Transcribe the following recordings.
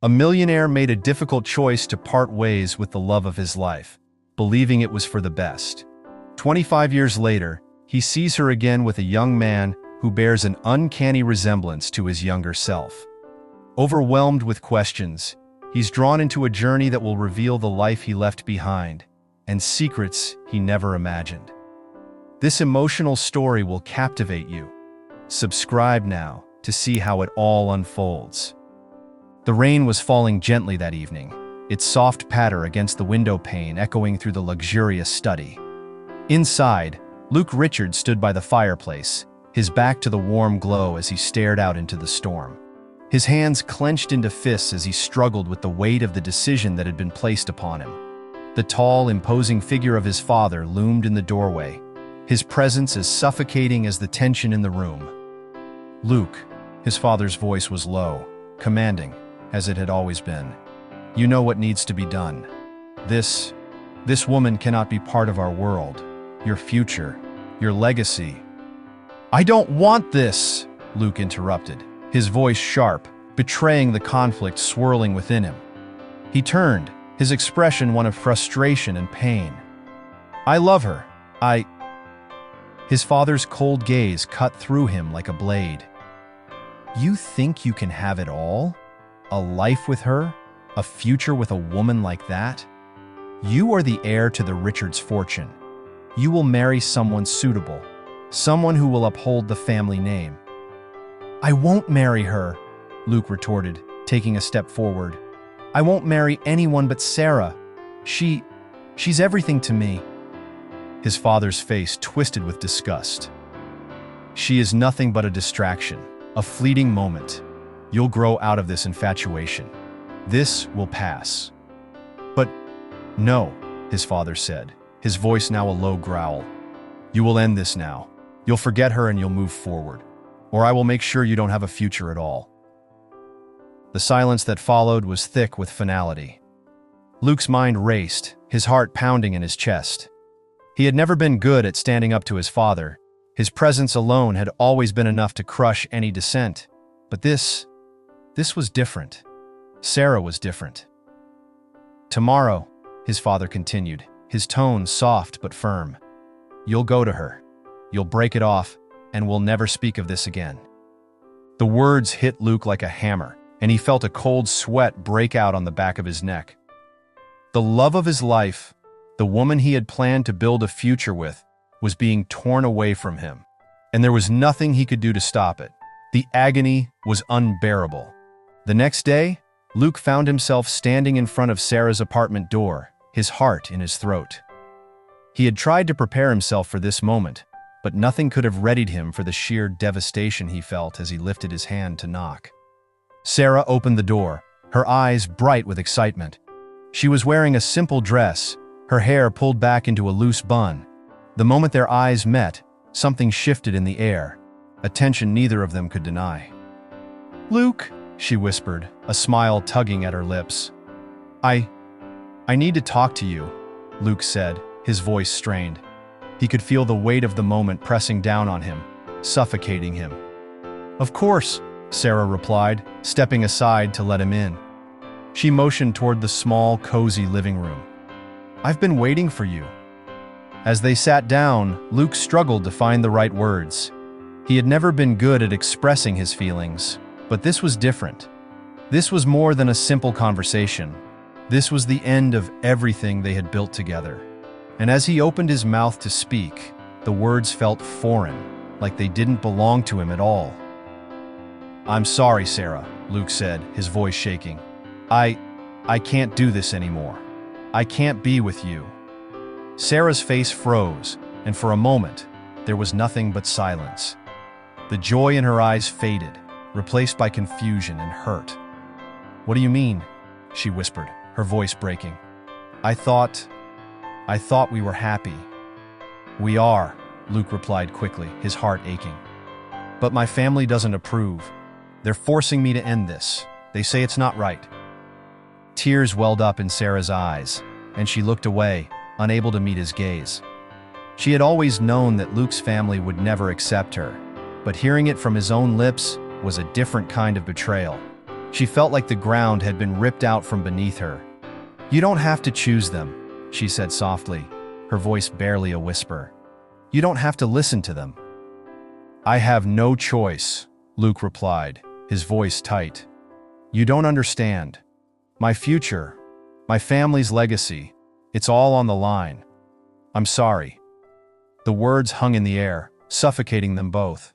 A millionaire made a difficult choice to part ways with the love of his life, believing it was for the best. 25 years later, he sees her again with a young man who bears an uncanny resemblance to his younger self. Overwhelmed with questions, he's drawn into a journey that will reveal the life he left behind and secrets he never imagined. This emotional story will captivate you. Subscribe now to see how it all unfolds. The rain was falling gently that evening, its soft patter against the window pane echoing through the luxurious study. Inside, Luke Richard stood by the fireplace, his back to the warm glow as he stared out into the storm. His hands clenched into fists as he struggled with the weight of the decision that had been placed upon him. The tall, imposing figure of his father loomed in the doorway, his presence as suffocating as the tension in the room. "Luke," his father's voice was low, commanding, as it had always been. "You know what needs to be done. This woman cannot be part of our world, your future, your legacy." "I don't want this," Luke interrupted, his voice sharp, betraying the conflict swirling within him. He turned, his expression one of frustration and pain. "I love her. His father's cold gaze cut through him like a blade. "You think you can have it all? A life with her? A future with a woman like that? You are the heir to the Richards' fortune. You will marry someone suitable, someone who will uphold the family name." "I won't marry her," Luke retorted, taking a step forward. "I won't marry anyone but Sarah. She's everything to me." His father's face twisted with disgust. "She is nothing but a distraction, a fleeting moment. You'll grow out of this infatuation. This will pass." "But no," his father said, his voice now a low growl. "You will end this now. You'll forget her and you'll move forward, or I will make sure you don't have a future at all." The silence that followed was thick with finality. Luke's mind raced, his heart pounding in his chest. He had never been good at standing up to his father. His presence alone had always been enough to crush any dissent. But this was different. Sarah was different. "Tomorrow," his father continued, his tone soft but firm, "you'll go to her. You'll break it off, and we'll never speak of this again." The words hit Luke like a hammer, and he felt a cold sweat break out on the back of his neck. The love of his life, the woman he had planned to build a future with, was being torn away from him, and there was nothing he could do to stop it. The agony was unbearable. The next day, Luke found himself standing in front of Sarah's apartment door, his heart in his throat. He had tried to prepare himself for this moment, but nothing could have readied him for the sheer devastation he felt as he lifted his hand to knock. Sarah opened the door, her eyes bright with excitement. She was wearing a simple dress, her hair pulled back into a loose bun. The moment their eyes met, something shifted in the air, a tension neither of them could deny. "Luke," she whispered, a smile tugging at her lips. I need to talk to you," Luke said, his voice strained. He could feel the weight of the moment pressing down on him, suffocating him. "Of course," Sarah replied, stepping aside to let him in. She motioned toward the small, cozy living room. "I've been waiting for you." As they sat down, Luke struggled to find the right words. He had never been good at expressing his feelings, but this was different. This was more than a simple conversation. This was the end of everything they had built together. And as he opened his mouth to speak, the words felt foreign, like they didn't belong to him at all. "I'm sorry, Sarah," Luke said, his voice shaking. I can't do this anymore. I can't be with you." Sarah's face froze, and for a moment, there was nothing but silence. The joy in her eyes faded, replaced by confusion and hurt. "What do you mean?" she whispered, her voice breaking. I thought we were happy." "We are," Luke replied quickly, his heart aching. "But my family doesn't approve. They're forcing me to end this. They say it's not right." Tears welled up in Sarah's eyes, and she looked away, unable to meet his gaze. She had always known that Luke's family would never accept her, but hearing it from his own lips was a different kind of betrayal. She felt like the ground had been ripped out from beneath her. "You don't have to choose them," she said softly, her voice barely a whisper. "You don't have to listen to them." "I have no choice," Luke replied, his voice tight. "You don't understand. My future, my family's legacy, it's all on the line. I'm sorry." The words hung in the air, suffocating them both.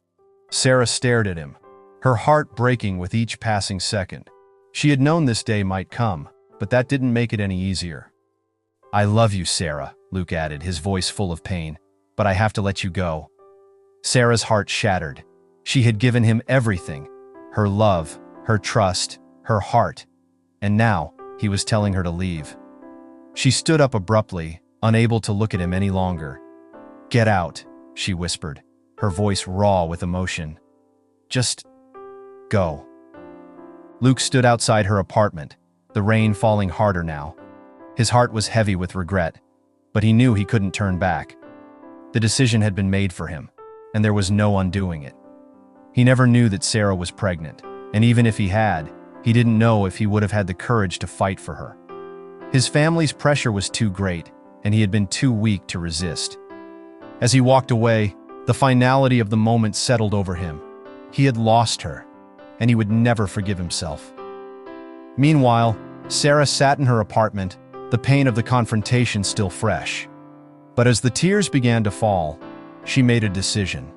Sarah stared at him, her heart breaking with each passing second. She had known this day might come, but that didn't make it any easier. "I love you, Sarah," Luke added, his voice full of pain, "but I have to let you go." Sarah's heart shattered. She had given him everything, her love, her trust, her heart, and now he was telling her to leave. She stood up abruptly, unable to look at him any longer. "Get out," she whispered, her voice raw with emotion. "Just go." Luke stood outside her apartment, the rain falling harder now. His heart was heavy with regret, but he knew he couldn't turn back. The decision had been made for him, and there was no undoing it. He never knew that Sarah was pregnant, and even if he had, he didn't know if he would have had the courage to fight for her. His family's pressure was too great, and he had been too weak to resist. As he walked away, the finality of the moment settled over him. He had lost her, and he would never forgive himself. Meanwhile, Sarah sat in her apartment, the pain of the confrontation still fresh. But as the tears began to fall, she made a decision.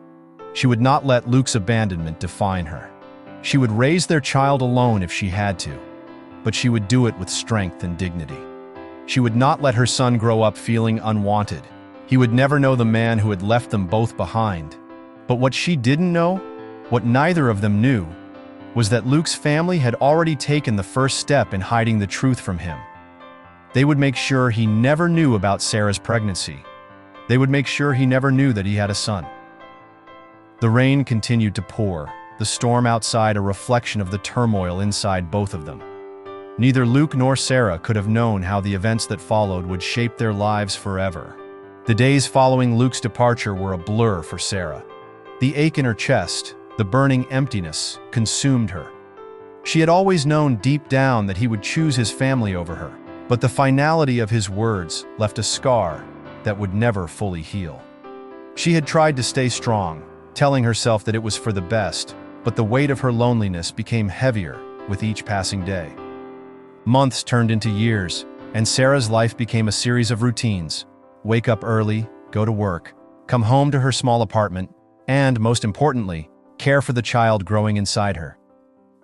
She would not let Luke's abandonment define her. She would raise their child alone if she had to, but she would do it with strength and dignity. She would not let her son grow up feeling unwanted. He would never know the man who had left them both behind. But what she didn't know, what neither of them knew, was that Luke's family had already taken the first step in hiding the truth from him. They would make sure he never knew about Sarah's pregnancy. They would make sure he never knew that he had a son. The rain continued to pour, the storm outside a reflection of the turmoil inside both of them. Neither Luke nor Sarah could have known how the events that followed would shape their lives forever. The days following Luke's departure were a blur for Sarah. The ache in her chest, the burning emptiness, consumed her. She had always known deep down that he would choose his family over her, but the finality of his words left a scar that would never fully heal. She had tried to stay strong, telling herself that it was for the best, but the weight of her loneliness became heavier with each passing day. Months turned into years, and Sarah's life became a series of routines. Wake up early, go to work, come home to her small apartment, and, most importantly, care for the child growing inside her.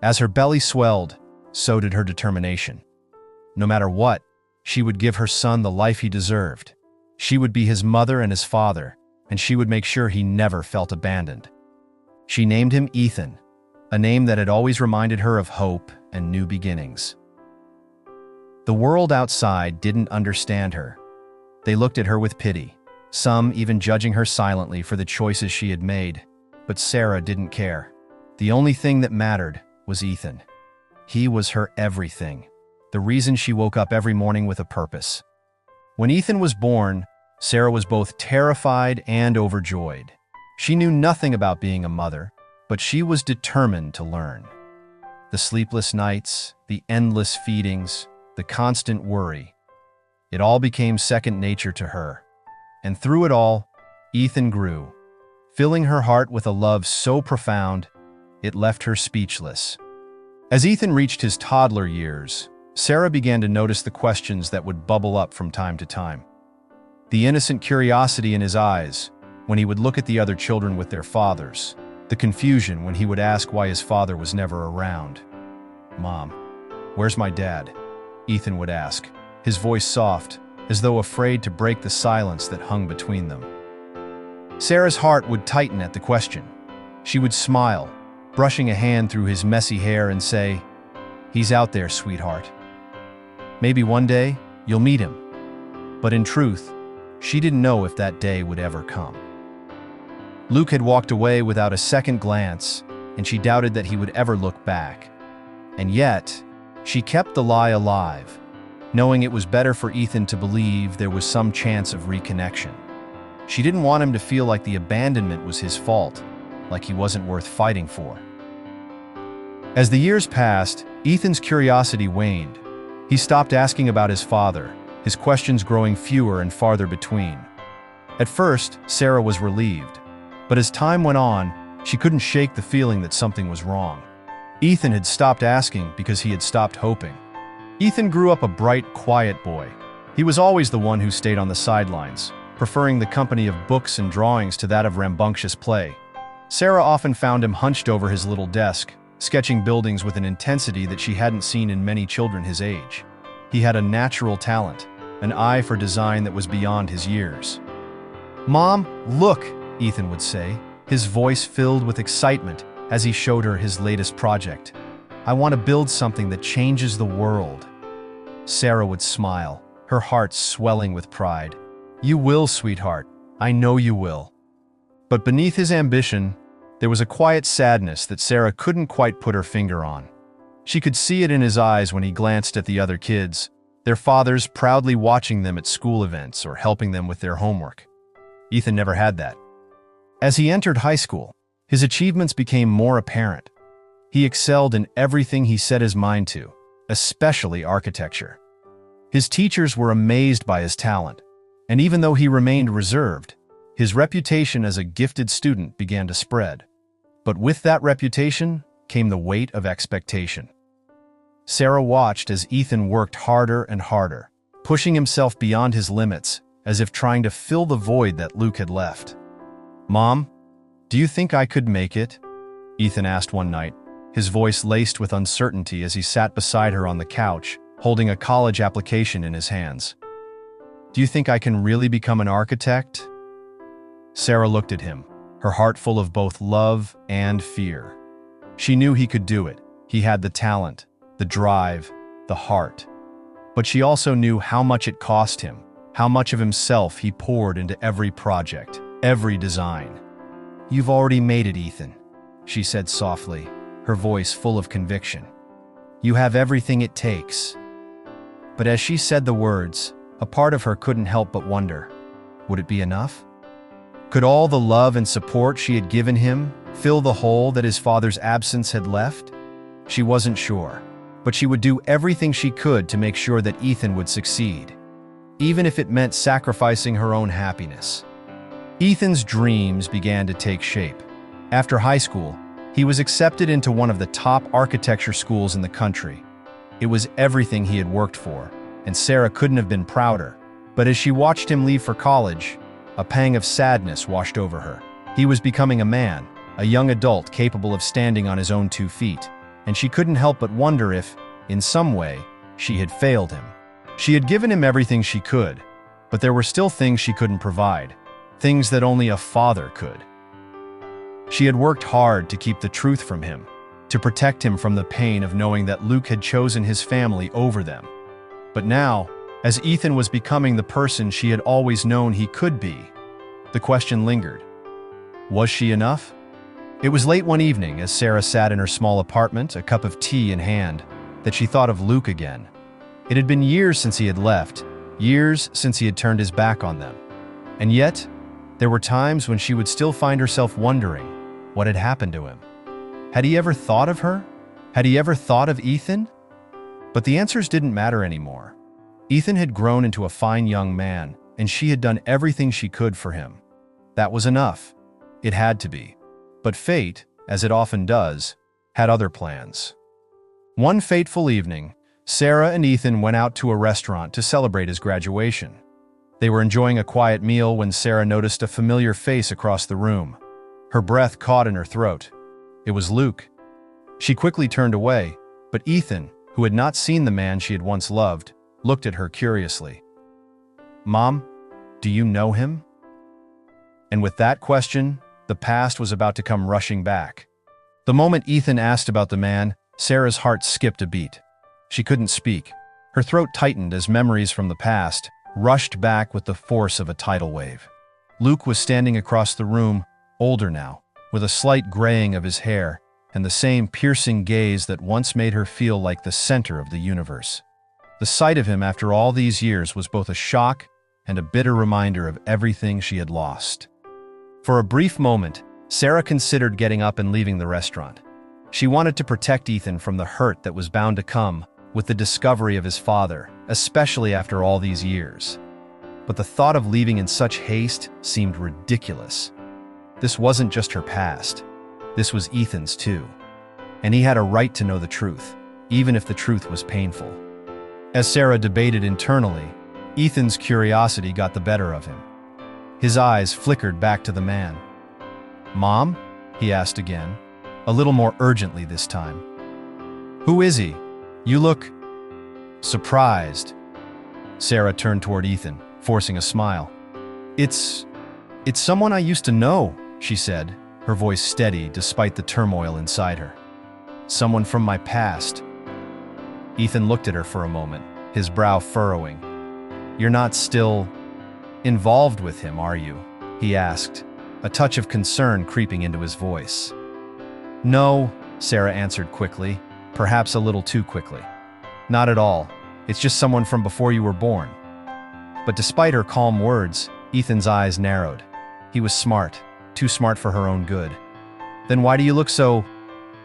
As her belly swelled, so did her determination. No matter what, she would give her son the life he deserved. She would be his mother and his father, and she would make sure he never felt abandoned. She named him Ethan, a name that had always reminded her of hope and new beginnings. The world outside didn't understand her. They looked at her with pity, some even judging her silently for the choices she had made. But Sarah didn't care. The only thing that mattered was Ethan. He was her everything, the reason she woke up every morning with a purpose. When Ethan was born, Sarah was both terrified and overjoyed. She knew nothing about being a mother, but she was determined to learn. The sleepless nights, the endless feedings, the constant worry, it all became second nature to her. And through it all, Ethan grew, filling her heart with a love so profound, it left her speechless. As Ethan reached his toddler years, Sarah began to notice the questions that would bubble up from time to time. The innocent curiosity in his eyes when he would look at the other children with their fathers, the confusion when he would ask why his father was never around. "Mom, where's my dad?" Ethan would ask, his voice soft, as though afraid to break the silence that hung between them. Sarah's heart would tighten at the question. She would smile, brushing a hand through his messy hair and say, "He's out there, sweetheart. Maybe one day you'll meet him." But in truth, she didn't know if that day would ever come. Luke had walked away without a second glance, and she doubted that he would ever look back. And yet, she kept the lie alive, knowing it was better for Ethan to believe there was some chance of reconnection. She didn't want him to feel like the abandonment was his fault, like he wasn't worth fighting for. As the years passed, Ethan's curiosity waned. He stopped asking about his father, his questions growing fewer and farther between. At first, Sarah was relieved, but as time went on, she couldn't shake the feeling that something was wrong. Ethan had stopped asking because he had stopped hoping. Ethan grew up a bright, quiet boy. He was always the one who stayed on the sidelines, preferring the company of books and drawings to that of rambunctious play. Sarah often found him hunched over his little desk, sketching buildings with an intensity that she hadn't seen in many children his age. He had a natural talent, an eye for design that was beyond his years. "Mom, look," Ethan would say, his voice filled with excitement as he showed her his latest project. "I want to build something that changes the world." Sarah would smile, her heart swelling with pride. "You will, sweetheart. I know you will." But beneath his ambition, there was a quiet sadness that Sarah couldn't quite put her finger on. She could see it in his eyes when he glanced at the other kids, their fathers proudly watching them at school events or helping them with their homework. Ethan never had that. As he entered high school, his achievements became more apparent. He excelled in everything he set his mind to, especially architecture. His teachers were amazed by his talent, and even though he remained reserved, his reputation as a gifted student began to spread. But with that reputation came the weight of expectation. Sarah watched as Ethan worked harder and harder, pushing himself beyond his limits, as if trying to fill the void that Luke had left. "Mom, do you think I could make it?" Ethan asked one night, his voice laced with uncertainty as he sat beside her on the couch, holding a college application in his hands. "Do you think I can really become an architect?" Sarah looked at him, her heart full of both love and fear. She knew he could do it. He had the talent, the drive, the heart. But she also knew how much it cost him, how much of himself he poured into every project, every design. "You've already made it, Ethan," she said softly, her voice full of conviction. "You have everything it takes." But as she said the words, a part of her couldn't help but wonder, would it be enough? Could all the love and support she had given him fill the hole that his father's absence had left? She wasn't sure, but she would do everything she could to make sure that Ethan would succeed, even if it meant sacrificing her own happiness. Ethan's dreams began to take shape. After high school, he was accepted into one of the top architecture schools in the country. It was everything he had worked for, and Sarah couldn't have been prouder. But as she watched him leave for college, a pang of sadness washed over her. He was becoming a man, a young adult capable of standing on his own 2 feet, and she couldn't help but wonder if, in some way, she had failed him. She had given him everything she could, but there were still things she couldn't provide, things that only a father could. She had worked hard to keep the truth from him, to protect him from the pain of knowing that Luke had chosen his family over them. But now, as Ethan was becoming the person she had always known he could be, the question lingered. Was she enough? It was late one evening as Sarah sat in her small apartment, a cup of tea in hand, that she thought of Luke again. It had been years since he had left, years since he had turned his back on them. And yet, there were times when she would still find herself wondering what had happened to him. Had he ever thought of her? Had he ever thought of Ethan? But the answers didn't matter anymore. Ethan had grown into a fine young man, and she had done everything she could for him. That was enough. It had to be. But fate, as it often does, had other plans. One fateful evening, Sarah and Ethan went out to a restaurant to celebrate his graduation. They were enjoying a quiet meal when Sarah noticed a familiar face across the room. Her breath caught in her throat. It was Luke. She quickly turned away, but Ethan, who had not seen the man she had once loved, looked at her curiously. "Mom, do you know him?" And with that question, the past was about to come rushing back. The moment Ethan asked about the man, Sarah's heart skipped a beat. She couldn't speak. Her throat tightened as memories from the past rushed back with the force of a tidal wave. Luke was standing across the room, older now, with a slight graying of his hair and the same piercing gaze that once made her feel like the center of the universe. The sight of him after all these years was both a shock and a bitter reminder of everything she had lost. For a brief moment, Sarah considered getting up and leaving the restaurant. She wanted to protect Ethan from the hurt that was bound to come with the discovery of his father, especially after all these years. But the thought of leaving in such haste seemed ridiculous. This wasn't just her past. This was Ethan's too. And he had a right to know the truth, even if the truth was painful. As Sarah debated internally, Ethan's curiosity got the better of him. His eyes flickered back to the man. "Mom?" he asked again, a little more urgently this time. "Who is he? You look surprised." Sarah turned toward Ethan, forcing a smile. It's someone I used to know," she said, her voice steady despite the turmoil inside her. "Someone from my past." Ethan looked at her for a moment, his brow furrowing. "You're not still involved with him, are you?" he asked, a touch of concern creeping into his voice. "No," Sarah answered quickly, perhaps a little too quickly. "Not at all. It's just someone from before you were born." But despite her calm words, Ethan's eyes narrowed. He was smart, too smart for her own good. "Then why do you look so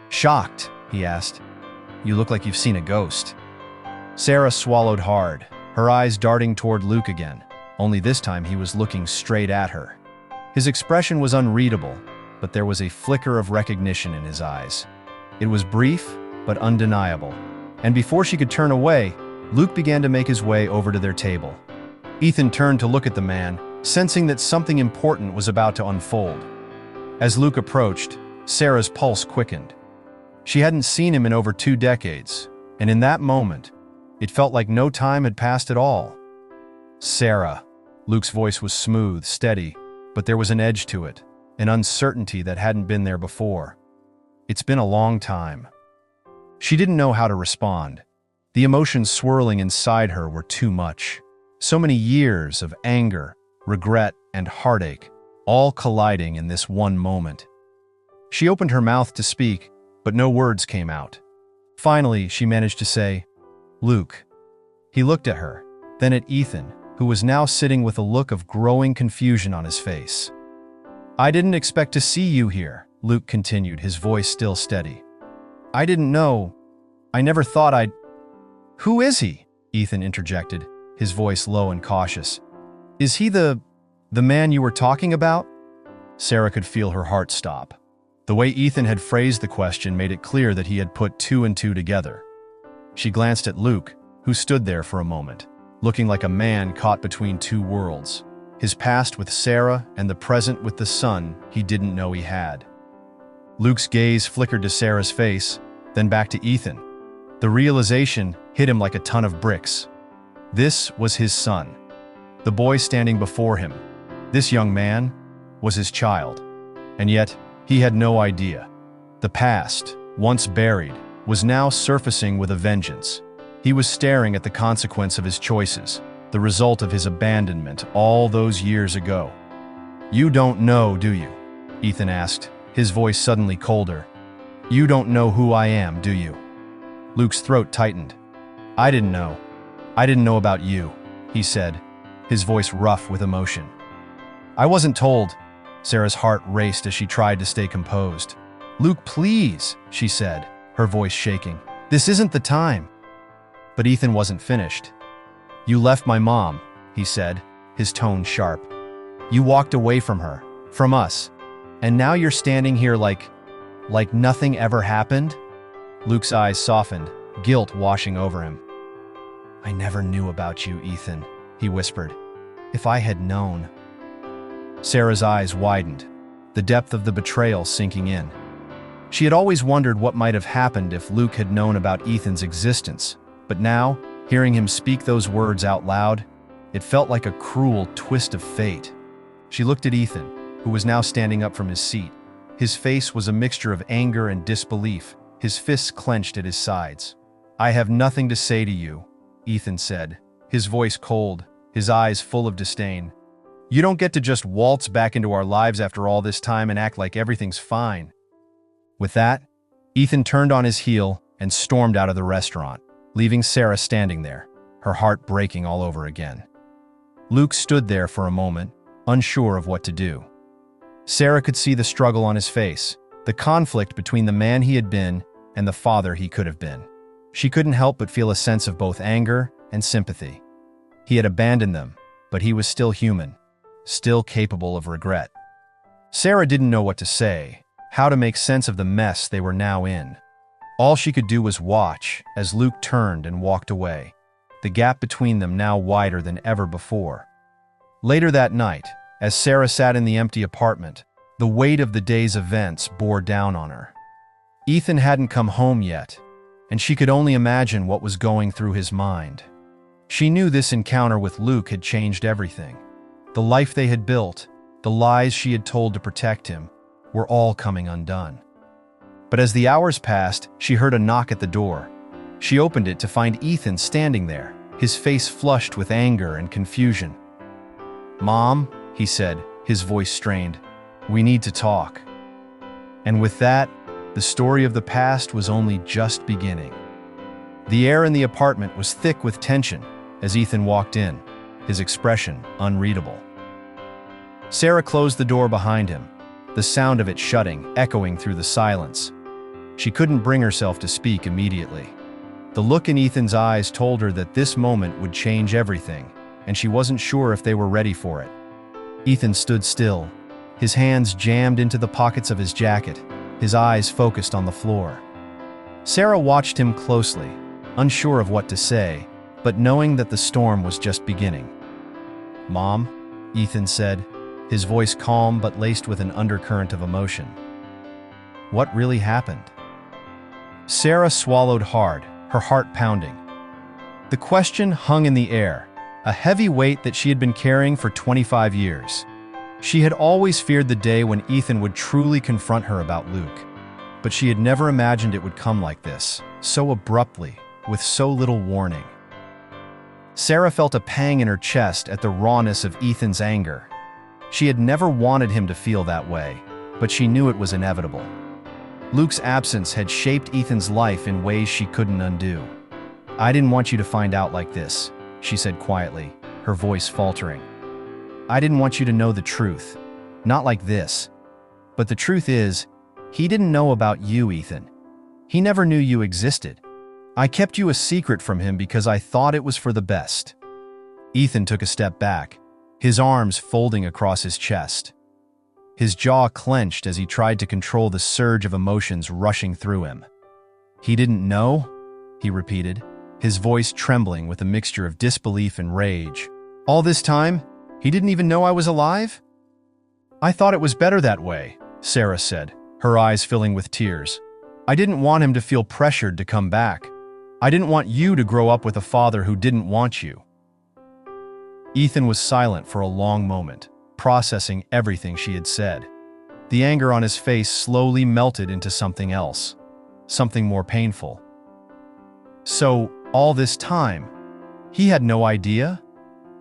shocked?" he asked. "You look like you've seen a ghost." Sarah swallowed hard, her eyes darting toward Luke again, only this time he was looking straight at her. His expression was unreadable, but there was a flicker of recognition in his eyes. It was brief, but undeniable. And before she could turn away, Luke began to make his way over to their table. Ethan turned to look at the man, sensing that something important was about to unfold. As Luke approached, Sarah's pulse quickened. She hadn't seen him in over 2 decades, and in that moment, it felt like no time had passed at all. "Sarah." Luke's voice was smooth, steady, but there was an edge to it, an uncertainty that hadn't been there before. "It's been a long time." She didn't know how to respond. The emotions swirling inside her were too much. So many years of anger, regret, and heartache, all colliding in this one moment. She opened her mouth to speak, but no words came out. Finally, she managed to say, "Luke." He looked at her, then at Ethan, who was now sitting with a look of growing confusion on his face. "I didn't expect to see you here," Luke continued, his voice still steady. "I didn't know. I never thought I'd—" "Who is he?" Ethan interjected, his voice low and cautious. "Is he the man you were talking about?" Sarah could feel her heart stop. The way Ethan had phrased the question made it clear that he had put 2 and 2 together. She glanced at Luke, who stood there for a moment, looking like a man caught between 2 worlds, his past with Sarah and the present with the son he didn't know he had. Luke's gaze flickered to Sarah's face, then back to Ethan. The realization hit him like a ton of bricks. This was his son. The boy standing before him, this young man, was his child. And yet, he had no idea. The past, once buried, was now surfacing with a vengeance. He was staring at the consequence of his choices, the result of his abandonment all those years ago. "You don't know, do you?" Ethan asked, his voice suddenly colder. "You don't know who I am, do you?" Luke's throat tightened. "I didn't know. I didn't know about you," he said, his voice rough with emotion. "I wasn't told." Sarah's heart raced as she tried to stay composed. "Luke, please," she said, her voice shaking. "This isn't the time." But Ethan wasn't finished. "You left my mom," he said, his tone sharp. "You walked away from her, from us, and now you're standing here like nothing ever happened?" Luke's eyes softened, guilt washing over him. "I never knew about you, Ethan," he whispered. "If I had known." Sarah's eyes widened, the depth of the betrayal sinking in. She had always wondered what might have happened if Luke had known about Ethan's existence, but now, hearing him speak those words out loud, it felt like a cruel twist of fate. She looked at Ethan, who was now standing up from his seat. His face was a mixture of anger and disbelief, his fists clenched at his sides. "I have nothing to say to you," Ethan said, his voice cold, his eyes full of disdain. "You don't get to just waltz back into our lives after all this time and act like everything's fine." With that, Ethan turned on his heel and stormed out of the restaurant, leaving Sarah standing there, her heart breaking all over again. Luke stood there for a moment, unsure of what to do. Sarah could see the struggle on his face, the conflict between the man he had been and the father he could have been. She couldn't help but feel a sense of both anger and sympathy. He had abandoned them, but he was still human, still capable of regret. Sarah didn't know what to say, how to make sense of the mess they were now in. All she could do was watch as Luke turned and walked away, the gap between them now wider than ever before. Later that night, as Sarah sat in the empty apartment, the weight of the day's events bore down on her. Ethan hadn't come home yet, and she could only imagine what was going through his mind. She knew this encounter with Luke had changed everything. The life they had built, the lies she had told to protect him, were all coming undone. But as the hours passed, she heard a knock at the door. She opened it to find Ethan standing there, his face flushed with anger and confusion. "Mom," he said, his voice strained, "we need to talk." And with that, the story of the past was only just beginning. The air in the apartment was thick with tension as Ethan walked in, his expression unreadable. Sarah closed the door behind him, the sound of it shutting, echoing through the silence. She couldn't bring herself to speak immediately. The look in Ethan's eyes told her that this moment would change everything, and she wasn't sure if they were ready for it. Ethan stood still, his hands jammed into the pockets of his jacket, his eyes focused on the floor. Sarah watched him closely, unsure of what to say, but knowing that the storm was just beginning. "Mom," Ethan said, his voice calm but laced with an undercurrent of emotion. "What really happened?" Sarah swallowed hard, her heart pounding. The question hung in the air, a heavy weight that she had been carrying for 25 years. She had always feared the day when Ethan would truly confront her about Luke, but she had never imagined it would come like this, so abruptly, with so little warning. Sarah felt a pang in her chest at the rawness of Ethan's anger. She had never wanted him to feel that way, but she knew it was inevitable. Luke's absence had shaped Ethan's life in ways she couldn't undo. "I didn't want you to find out like this," she said quietly, her voice faltering. "I didn't want you to know the truth. Not like this. But the truth is, he didn't know about you, Ethan. He never knew you existed. I kept you a secret from him because I thought it was for the best." Ethan took a step back, his arms folding across his chest. His jaw clenched as he tried to control the surge of emotions rushing through him. "He didn't know?" he repeated, his voice trembling with a mixture of disbelief and rage. "All this time, he didn't even know I was alive?" "I thought it was better that way," Sarah said, her eyes filling with tears. "I didn't want him to feel pressured to come back. I didn't want you to grow up with a father who didn't want you." Ethan was silent for a long moment, processing everything she had said. The anger on his face slowly melted into something else, something more painful. "So, all this time, he had no idea?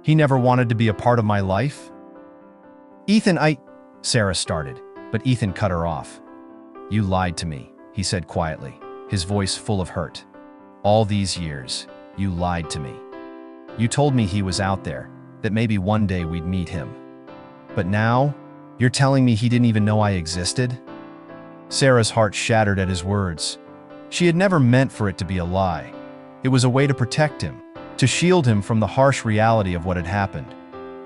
He never wanted to be a part of my life?" "Ethan, Sarah started, but Ethan cut her off. "You lied to me," he said quietly, his voice full of hurt. "All these years, you lied to me. You told me he was out there, that maybe one day we'd meet him. But now, you're telling me he didn't even know I existed?" Sarah's heart shattered at his words. She had never meant for it to be a lie. It was a way to protect him, to shield him from the harsh reality of what had happened.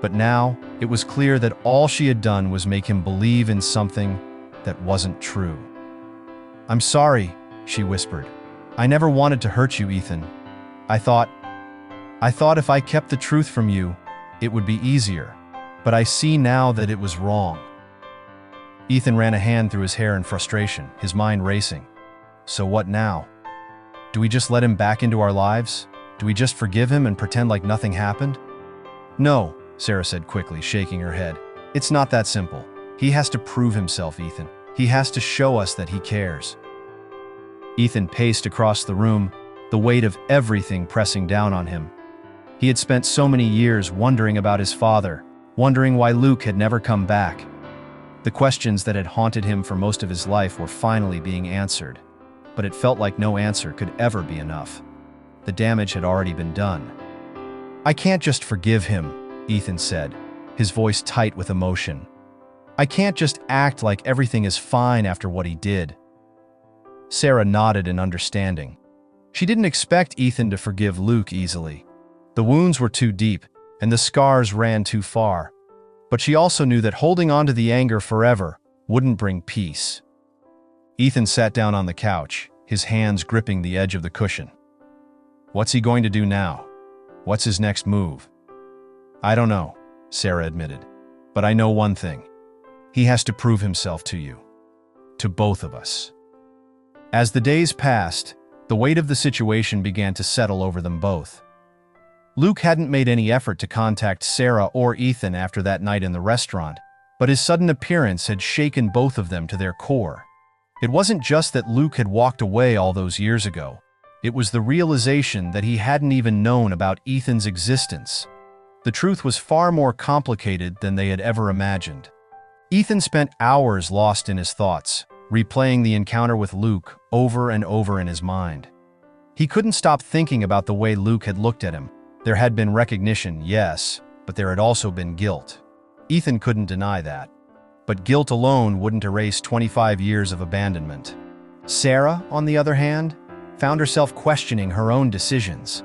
But now, it was clear that all she had done was make him believe in something that wasn't true. "I'm sorry," she whispered. "I never wanted to hurt you, Ethan. I thought if I kept the truth from you, it would be easier. But I see now that it was wrong." Ethan ran a hand through his hair in frustration, his mind racing. "So what now? Do we just let him back into our lives? Do we just forgive him and pretend like nothing happened?" "No," Sarah said quickly, shaking her head. "It's not that simple. He has to prove himself, Ethan. He has to show us that he cares." Ethan paced across the room, the weight of everything pressing down on him. He had spent so many years wondering about his father, wondering why Luke had never come back. The questions that had haunted him for most of his life were finally being answered, but it felt like no answer could ever be enough. The damage had already been done. "I can't just forgive him," Ethan said, his voice tight with emotion. I can't just act like everything is fine after what he did." Sarah nodded in understanding. She didn't expect Ethan to forgive Luke easily. The wounds were too deep, and the scars ran too far. But she also knew that holding on to the anger forever wouldn't bring peace. Ethan sat down on the couch, his hands gripping the edge of the cushion. What's he going to do now? What's his next move? I don't know, Sarah admitted. But I know one thing. He has to prove himself to you. To both of us. As the days passed, the weight of the situation began to settle over them both. Luke hadn't made any effort to contact Sarah or Ethan after that night in the restaurant, but his sudden appearance had shaken both of them to their core. It wasn't just that Luke had walked away all those years ago. It was the realization that he hadn't even known about Ethan's existence. The truth was far more complicated than they had ever imagined. Ethan spent hours lost in his thoughts, replaying the encounter with Luke over and over in his mind. He couldn't stop thinking about the way Luke had looked at him. There had been recognition, yes, but there had also been guilt. Ethan couldn't deny that. But guilt alone wouldn't erase 25 years of abandonment. Sarah, on the other hand, found herself questioning her own decisions.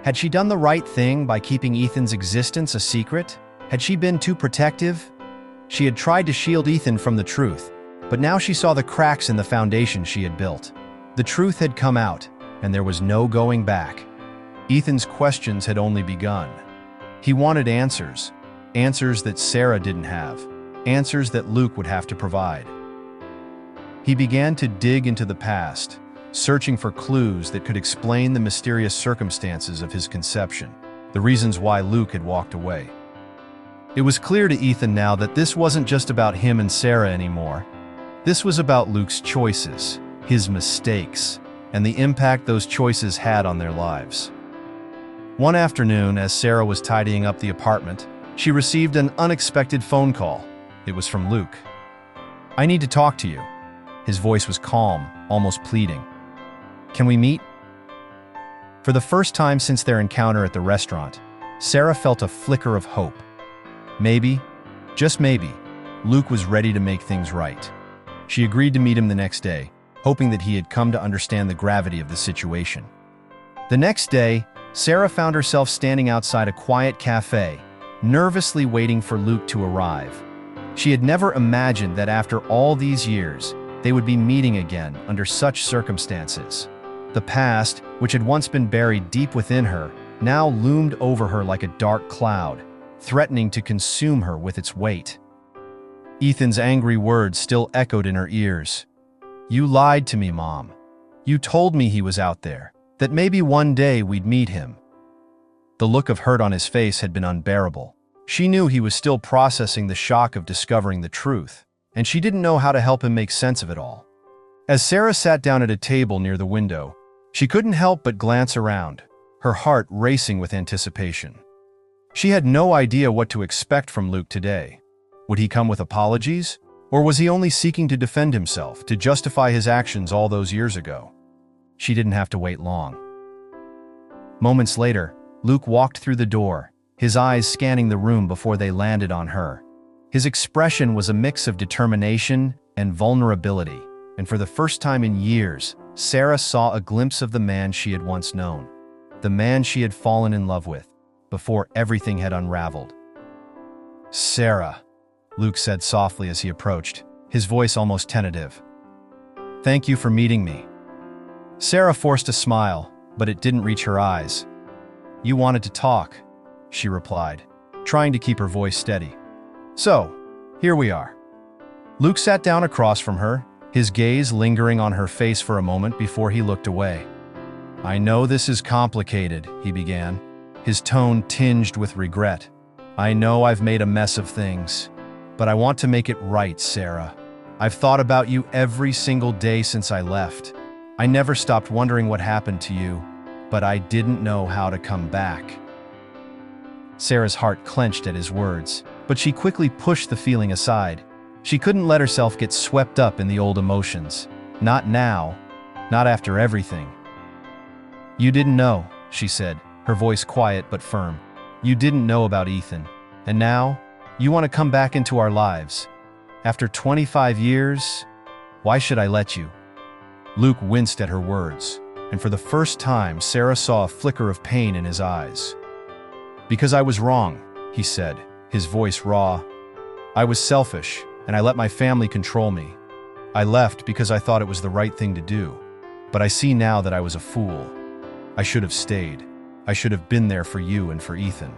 Had she done the right thing by keeping Ethan's existence a secret? Had she been too protective? She had tried to shield Ethan from the truth, but now she saw the cracks in the foundation she had built. The truth had come out, and there was no going back. Ethan's questions had only begun. He wanted answers. Answers that Sarah didn't have. Answers that Luke would have to provide. He began to dig into the past, searching for clues that could explain the mysterious circumstances of his conception, the reasons why Luke had walked away. It was clear to Ethan now that this wasn't just about him and Sarah anymore. This was about Luke's choices, his mistakes, and the impact those choices had on their lives. One afternoon, as Sarah was tidying up the apartment, she received an unexpected phone call. It was from Luke. "I need to talk to you." His voice was calm, almost pleading. "Can we meet?" For the first time since their encounter at the restaurant, Sarah felt a flicker of hope. Maybe, just maybe, Luke was ready to make things right. She agreed to meet him the next day, hoping that he had come to understand the gravity of the situation. The next day, Sarah found herself standing outside a quiet cafe, nervously waiting for Luke to arrive. She had never imagined that after all these years, they would be meeting again under such circumstances. The past, which had once been buried deep within her, now loomed over her like a dark cloud, threatening to consume her with its weight. Ethan's angry words still echoed in her ears. "You lied to me, Mom. You told me he was out there, that maybe one day we'd meet him." The look of hurt on his face had been unbearable. She knew he was still processing the shock of discovering the truth, and she didn't know how to help him make sense of it all. As Sarah sat down at a table near the window, she couldn't help but glance around, her heart racing with anticipation. She had no idea what to expect from Luke today. Would he come with apologies? Or was he only seeking to defend himself, to justify his actions all those years ago? She didn't have to wait long. Moments later, Luke walked through the door, his eyes scanning the room before they landed on her. His expression was a mix of determination and vulnerability, and for the first time in years, Sarah saw a glimpse of the man she had once known, the man she had fallen in love with, before everything had unraveled. "Sarah," Luke said softly as he approached, his voice almost tentative. "Thank you for meeting me." Sarah forced a smile, but it didn't reach her eyes. "You wanted to talk," she replied, trying to keep her voice steady. "So, here we are." Luke sat down across from her, his gaze lingering on her face for a moment before he looked away. "I know this is complicated," he began, his tone tinged with regret. "I know I've made a mess of things, but I want to make it right, Sarah. I've thought about you every single day since I left. I never stopped wondering what happened to you, but I didn't know how to come back." Sarah's heart clenched at his words, but she quickly pushed the feeling aside. She couldn't let herself get swept up in the old emotions. Not now. Not after everything. "You didn't know," she said, her voice quiet but firm. "You didn't know about Ethan. And now, you want to come back into our lives. After 25 years, why should I let you? Luke winced at her words, and for the first time, Sarah saw a flicker of pain in his eyes. Because I was wrong, he said, his voice raw. I was selfish, and I let my family control me. I left because I thought it was the right thing to do. But I see now that I was a fool. I should have stayed. I should have been there for you and for Ethan.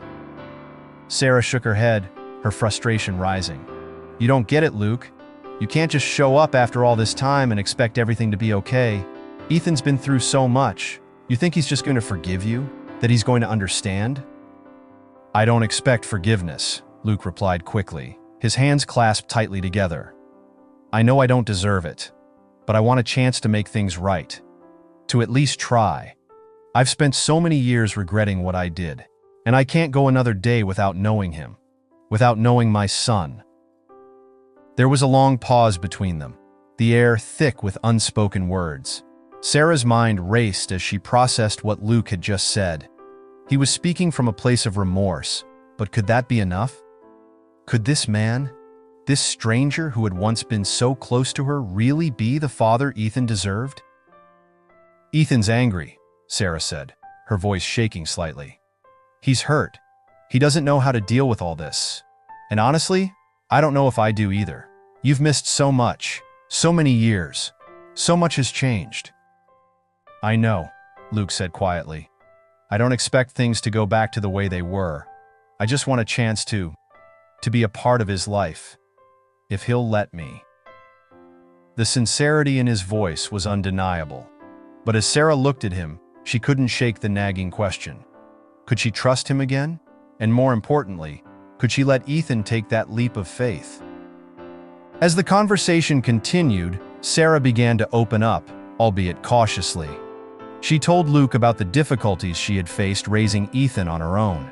Sarah shook her head, her frustration rising. You don't get it, Luke. You can't just show up after all this time and expect everything to be okay. Ethan's been through so much. You think he's just going to forgive you? That he's going to understand? I don't expect forgiveness, Luke replied quickly, his hands clasped tightly together. I know I don't deserve it, but I want a chance to make things right. To at least try. I've spent so many years regretting what I did, and I can't go another day without knowing him, without knowing my son. There was a long pause between them, the air thick with unspoken words. Sarah's mind raced as she processed what Luke had just said. He was speaking from a place of remorse, but could that be enough? Could this man, this stranger who had once been so close to her, really be the father Ethan deserved? Ethan's angry, Sarah said, her voice shaking slightly. He's hurt. He doesn't know how to deal with all this. And honestly, I don't know if I do either. You've missed so much, so many years. So much has changed. I know, Luke said quietly. I don't expect things to go back to the way they were. I just want a chance to be a part of his life. If he'll let me. The sincerity in his voice was undeniable. But as Sarah looked at him, she couldn't shake the nagging question. Could she trust him again? And more importantly, could she let Ethan take that leap of faith? As the conversation continued, Sarah began to open up, albeit cautiously. She told Luke about the difficulties she had faced raising Ethan on her own.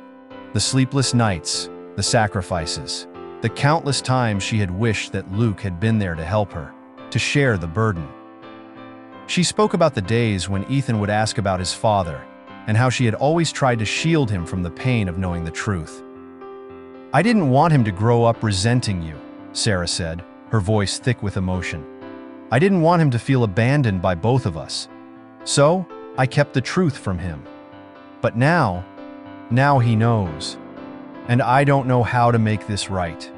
The sleepless nights, the sacrifices, the countless times she had wished that Luke had been there to help her, to share the burden. She spoke about the days when Ethan would ask about his father, and how she had always tried to shield him from the pain of knowing the truth. I didn't want him to grow up resenting you, Sarah said, her voice thick with emotion. I didn't want him to feel abandoned by both of us. So, I kept the truth from him. But now he knows. And I don't know how to make this right.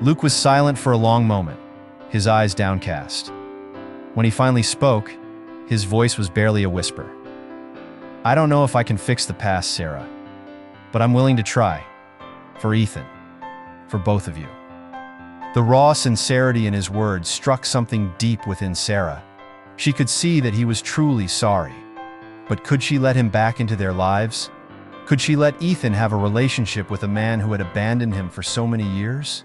Luke was silent for a long moment, his eyes downcast. When he finally spoke, his voice was barely a whisper. I don't know if I can fix the past, Sarah, but I'm willing to try. For Ethan. For both of you. The raw sincerity in his words struck something deep within Sarah. She could see that he was truly sorry. But could she let him back into their lives? Could she let Ethan have a relationship with a man who had abandoned him for so many years?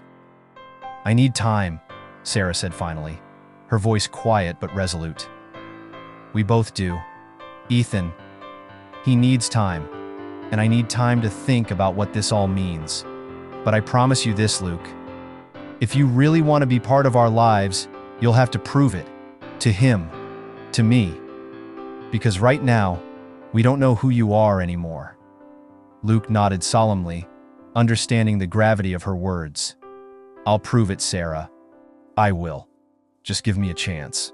I need time, Sarah said finally, her voice quiet but resolute. We both do. Ethan, he needs time, and I need time to think about what this all means. But I promise you this, Luke. If you really want to be part of our lives, you'll have to prove it. To him. To me. Because right now, we don't know who you are anymore. Luke nodded solemnly, understanding the gravity of her words. I'll prove it, Sarah. I will. Just give me a chance.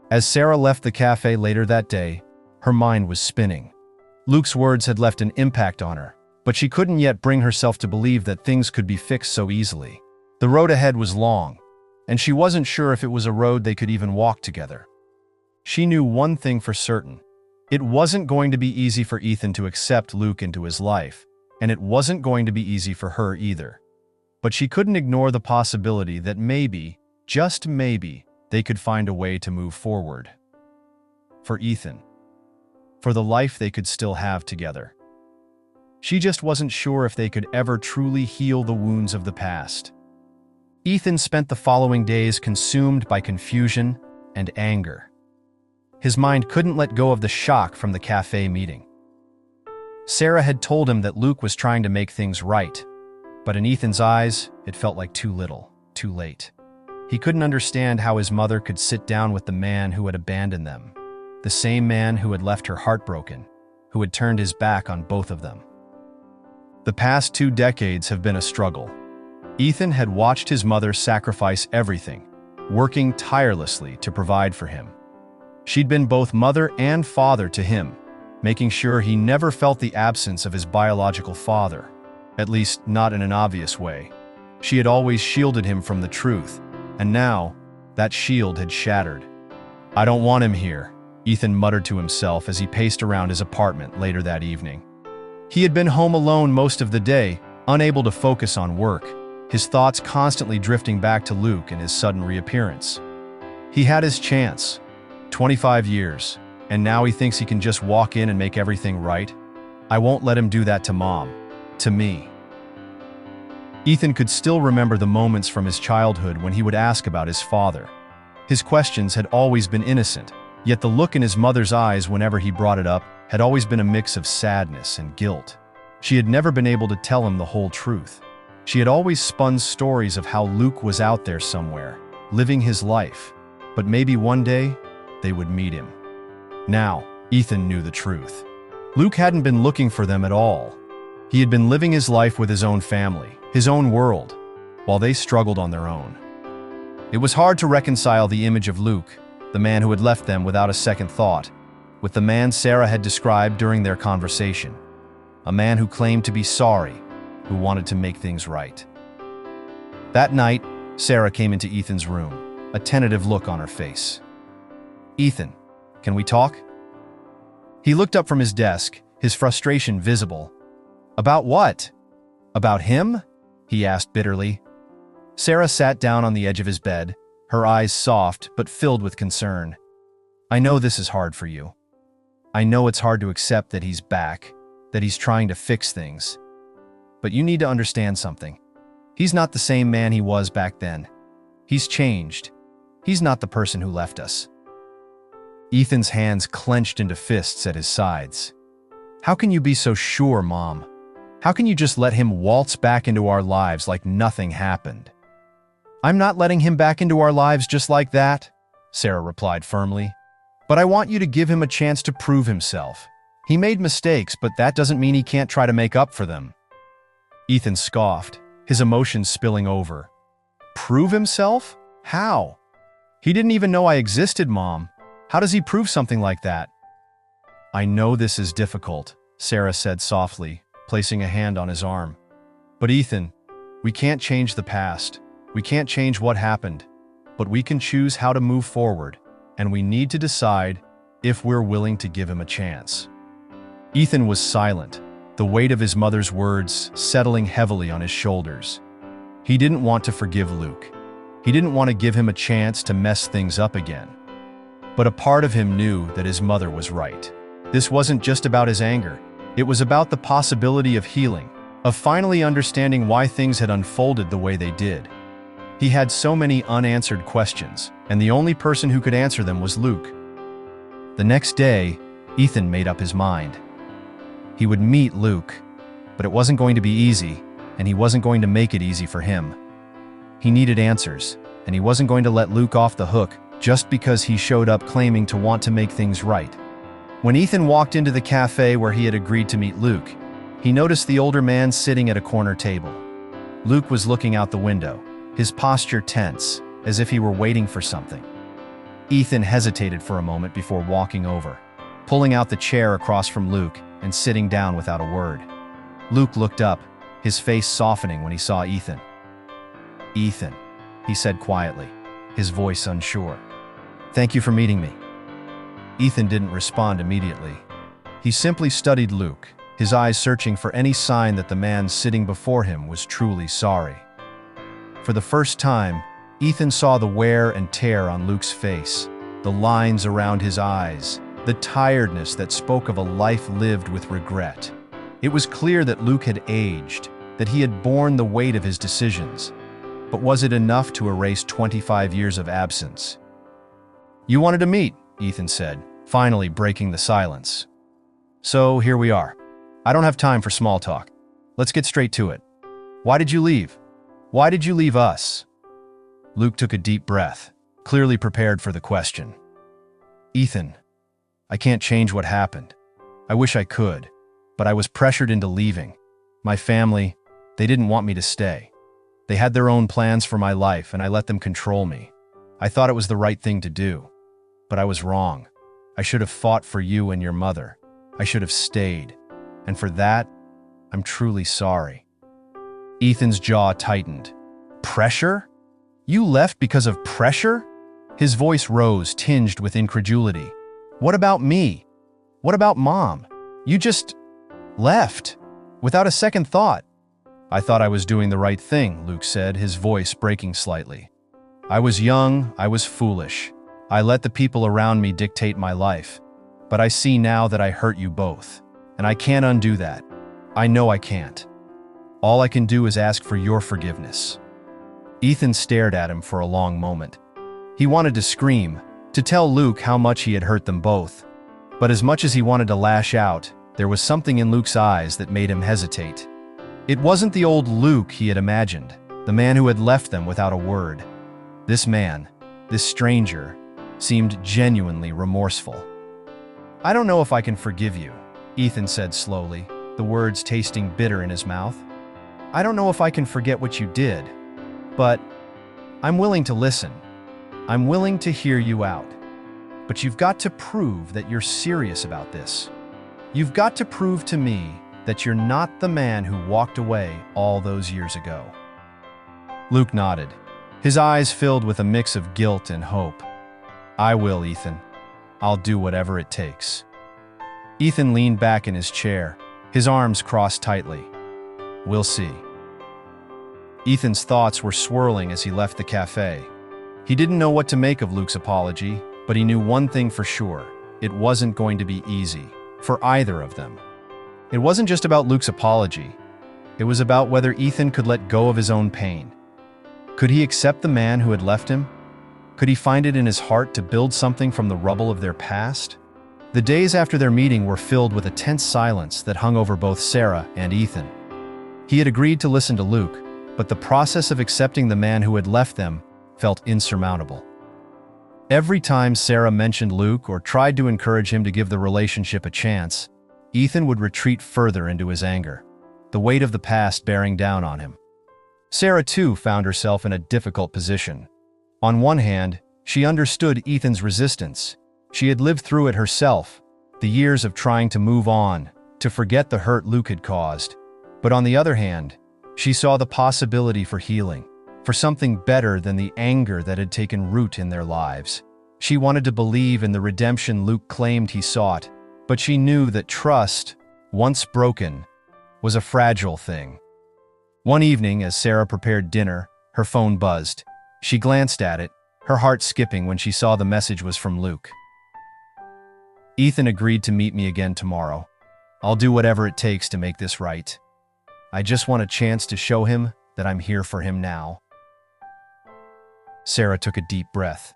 As Sarah left the cafe later that day, her mind was spinning. Luke's words had left an impact on her, but she couldn't yet bring herself to believe that things could be fixed so easily. The road ahead was long, and she wasn't sure if it was a road they could even walk together. She knew one thing for certain. It wasn't going to be easy for Ethan to accept Luke into his life, and it wasn't going to be easy for her either. But she couldn't ignore the possibility that maybe, just maybe, they could find a way to move forward. For Ethan. For the life they could still have together. She just wasn't sure if they could ever truly heal the wounds of the past. Ethan spent the following days consumed by confusion and anger. His mind couldn't let go of the shock from the cafe meeting. Sarah had told him that Luke was trying to make things right, but in Ethan's eyes, it felt like too little, too late. He couldn't understand how his mother could sit down with the man who had abandoned them, the same man who had left her heartbroken, who had turned his back on both of them. The past 2 decades have been a struggle. Ethan had watched his mother sacrifice everything, working tirelessly to provide for him. She'd been both mother and father to him, making sure he never felt the absence of his biological father, at least not in an obvious way. She had always shielded him from the truth, and now that shield had shattered. "I don't want him here," Ethan muttered to himself as he paced around his apartment later that evening. He had been home alone most of the day, unable to focus on work, his thoughts constantly drifting back to Luke and his sudden reappearance. He had his chance, 25 years, and now he thinks he can just walk in and make everything right. I won't let him do that to Mom, to me. Ethan could still remember the moments from his childhood when he would ask about his father. His questions had always been innocent, yet the look in his mother's eyes whenever he brought it up had always been a mix of sadness and guilt. She had never been able to tell him the whole truth. She had always spun stories of how Luke was out there somewhere, living his life, but maybe one day they would meet him. Now, Ethan knew the truth. Luke hadn't been looking for them at all. He had been living his life with his own family, his own world, while they struggled on their own. It was hard to reconcile the image of Luke, the man who had left them without a second thought, with the man Sarah had described during their conversation. A man who claimed to be sorry, who wanted to make things right. That night, Sarah came into Ethan's room, a tentative look on her face. "Ethan, can we talk?" He looked up from his desk, his frustration visible. "About what? About him?" he asked bitterly. Sarah sat down on the edge of his bed, her eyes soft but filled with concern. "I know this is hard for you. I know it's hard to accept that he's back, that he's trying to fix things. But you need to understand something. He's not the same man he was back then. He's changed. He's not the person who left us." Ethan's hands clenched into fists at his sides. "How can you be so sure, Mom? How can you just let him waltz back into our lives like nothing happened?" "I'm not letting him back into our lives just like that," Sarah replied firmly. "But I want you to give him a chance to prove himself. He made mistakes, but that doesn't mean he can't try to make up for them." Ethan scoffed, his emotions spilling over. "Prove himself? How? He didn't even know I existed, Mom. How does he prove something like that?" "I know this is difficult," Sarah said softly, placing a hand on his arm. "But Ethan, we can't change the past. We can't change what happened. But we can choose how to move forward, and we need to decide if we're willing to give him a chance." Ethan was silent, the weight of his mother's words settling heavily on his shoulders. He didn't want to forgive Luke. He didn't want to give him a chance to mess things up again. But a part of him knew that his mother was right. This wasn't just about his anger. It was about the possibility of healing, of finally understanding why things had unfolded the way they did. He had so many unanswered questions, and the only person who could answer them was Luke. The next day, Ethan made up his mind. He would meet Luke, but it wasn't going to be easy, and he wasn't going to make it easy for him. He needed answers, and he wasn't going to let Luke off the hook just because he showed up claiming to want to make things right. When Ethan walked into the cafe where he had agreed to meet Luke, he noticed the older man sitting at a corner table. Luke was looking out the window, his posture tense, as if he were waiting for something. Ethan hesitated for a moment before walking over, pulling out the chair across from Luke and sitting down without a word. Luke looked up, his face softening when he saw Ethan. "Ethan," he said quietly, his voice unsure. "Thank you for meeting me." Ethan didn't respond immediately. He simply studied Luke, his eyes searching for any sign that the man sitting before him was truly sorry. For the first time, Ethan saw the wear and tear on Luke's face, the lines around his eyes, the tiredness that spoke of a life lived with regret. It was clear that Luke had aged, that he had borne the weight of his decisions. But was it enough to erase 25 years of absence? "You wanted to meet," Ethan said, finally breaking the silence. "So here we are. I don't have time for small talk. Let's get straight to it. Why did you leave? Why did you leave us?" Luke took a deep breath, clearly prepared for the question. "Ethan, I can't change what happened. I wish I could, but I was pressured into leaving. My family, they didn't want me to stay. They had their own plans for my life, and I let them control me. I thought it was the right thing to do. But I was wrong. I should have fought for you and your mother. I should have stayed. And for that, I'm truly sorry. Ethan's jaw tightened. Pressure? You left because of pressure? His voice rose, tinged with incredulity. What about me? What about Mom? You just left, without a second thought. I thought I was doing the right thing, Luke said, his voice breaking slightly. I was young, I was foolish. I let the people around me dictate my life. But I see now that I hurt you both, and I can't undo that. I know I can't. All I can do is ask for your forgiveness. Ethan stared at him for a long moment. He wanted to scream, to tell Luke how much he had hurt them both. But as much as he wanted to lash out, there was something in Luke's eyes that made him hesitate. It wasn't the old Luke he had imagined, the man who had left them without a word. This man, this stranger, seemed genuinely remorseful. I don't know if I can forgive you, Ethan said slowly, the words tasting bitter in his mouth. I don't know if I can forget what you did, but I'm willing to listen. I'm willing to hear you out. But you've got to prove that you're serious about this. You've got to prove to me that you're not the man who walked away all those years ago. Luke nodded, his eyes filled with a mix of guilt and hope. I will, Ethan. I'll do whatever it takes. Ethan leaned back in his chair, his arms crossed tightly. We'll see. Ethan's thoughts were swirling as he left the cafe. He didn't know what to make of Luke's apology, but he knew one thing for sure. It wasn't going to be easy, for either of them. It wasn't just about Luke's apology. It was about whether Ethan could let go of his own pain. Could he accept the man who had left him? Could he find it in his heart to build something from the rubble of their past? The days after their meeting were filled with a tense silence that hung over both Sarah and Ethan. He had agreed to listen to Luke, but the process of accepting the man who had left them felt insurmountable. Every time Sarah mentioned Luke or tried to encourage him to give the relationship a chance, Ethan would retreat further into his anger, the weight of the past bearing down on him. Sarah, too, found herself in a difficult position. On one hand, she understood Ethan's resistance. She had lived through it herself, the years of trying to move on, to forget the hurt Luke had caused. But on the other hand, she saw the possibility for healing, for something better than the anger that had taken root in their lives. She wanted to believe in the redemption Luke claimed he sought, but she knew that trust, once broken, was a fragile thing. One evening, as Sarah prepared dinner, her phone buzzed. She glanced at it, her heart skipping when she saw the message was from Luke. Ethan agreed to meet me again tomorrow. I'll do whatever it takes to make this right. I just want a chance to show him that I'm here for him now. Sarah took a deep breath.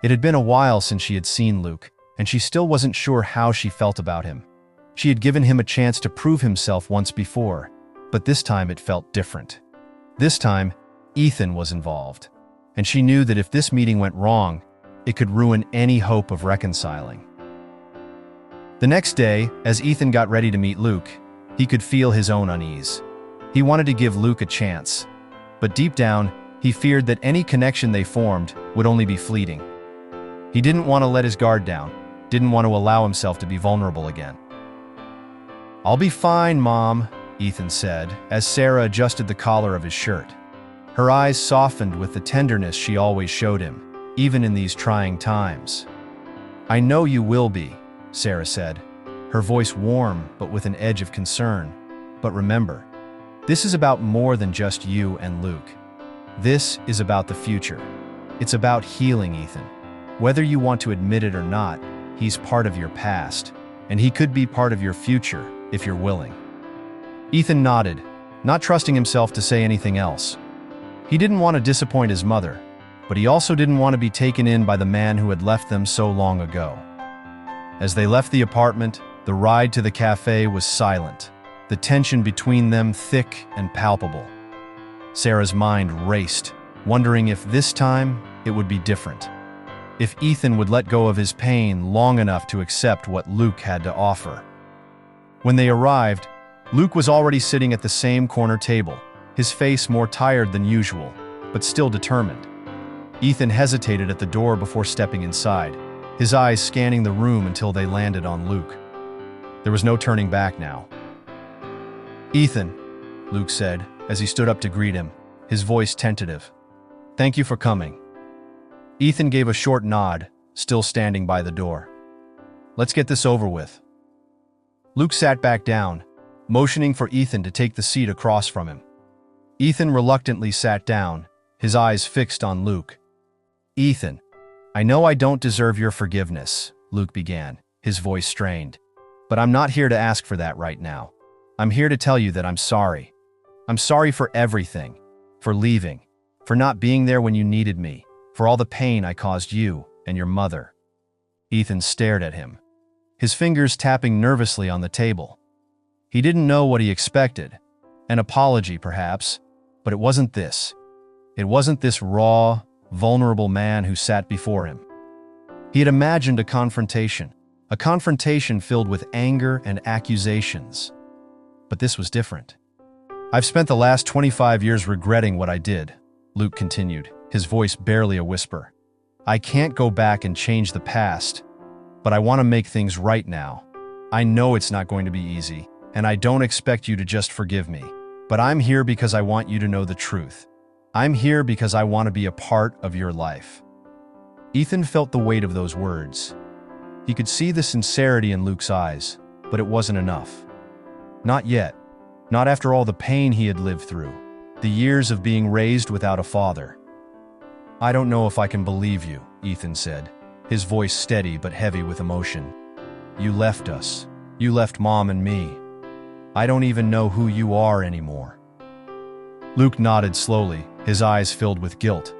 It had been a while since she had seen Luke, and she still wasn't sure how she felt about him. She had given him a chance to prove himself once before, but this time it felt different. This time, Ethan was involved, and she knew that if this meeting went wrong, it could ruin any hope of reconciling. The next day, as Ethan got ready to meet Luke, he could feel his own unease. He wanted to give Luke a chance, but deep down, he feared that any connection they formed would only be fleeting. He didn't want to let his guard down, didn't want to allow himself to be vulnerable again. I'll be fine, Mom, Ethan said, as Sarah adjusted the collar of his shirt. Her eyes softened with the tenderness she always showed him, even in these trying times. I know you will be, Sarah said, her voice warm but with an edge of concern. But remember, this is about more than just you and Luke. This is about the future. It's about healing Ethan. Whether you want to admit it or not, he's part of your past, and he could be part of your future if you're willing. Ethan nodded, not trusting himself to say anything else. He didn't want to disappoint his mother, but he also didn't want to be taken in by the man who had left them so long ago. As they left the apartment, the ride to the cafe was silent, the tension between them thick and palpable. Sarah's mind raced, wondering if this time it would be different. If Ethan would let go of his pain long enough to accept what Luke had to offer. When they arrived, Luke was already sitting at the same corner table, his face more tired than usual, but still determined. Ethan hesitated at the door before stepping inside, his eyes scanning the room until they landed on Luke. There was no turning back now. "Ethan," Luke said, as he stood up to greet him, his voice tentative. "Thank you for coming." Ethan gave a short nod, still standing by the door. "Let's get this over with." Luke sat back down, motioning for Ethan to take the seat across from him. Ethan reluctantly sat down, his eyes fixed on Luke. "Ethan, I know I don't deserve your forgiveness," Luke began, his voice strained. "But I'm not here to ask for that right now. I'm here to tell you that I'm sorry. I'm sorry for everything, for leaving, for not being there when you needed me, for all the pain I caused you and your mother." Ethan stared at him, his fingers tapping nervously on the table. He didn't know what he expected. An apology, perhaps, but it wasn't this. It wasn't this raw, vulnerable man who sat before him. He had imagined a confrontation filled with anger and accusations. But this was different. "I've spent the last 25 years regretting what I did," Luke continued, his voice barely a whisper. "I can't go back and change the past, but I want to make things right now. I know it's not going to be easy, and I don't expect you to just forgive me, but I'm here because I want you to know the truth. I'm here because I want to be a part of your life." Ethan felt the weight of those words. He could see the sincerity in Luke's eyes, but it wasn't enough. Not yet. Not after all the pain he had lived through, the years of being raised without a father. "I don't know if I can believe you," Ethan said, his voice steady but heavy with emotion. "You left us. You left Mom and me. I don't even know who you are anymore." Luke nodded slowly, his eyes filled with guilt.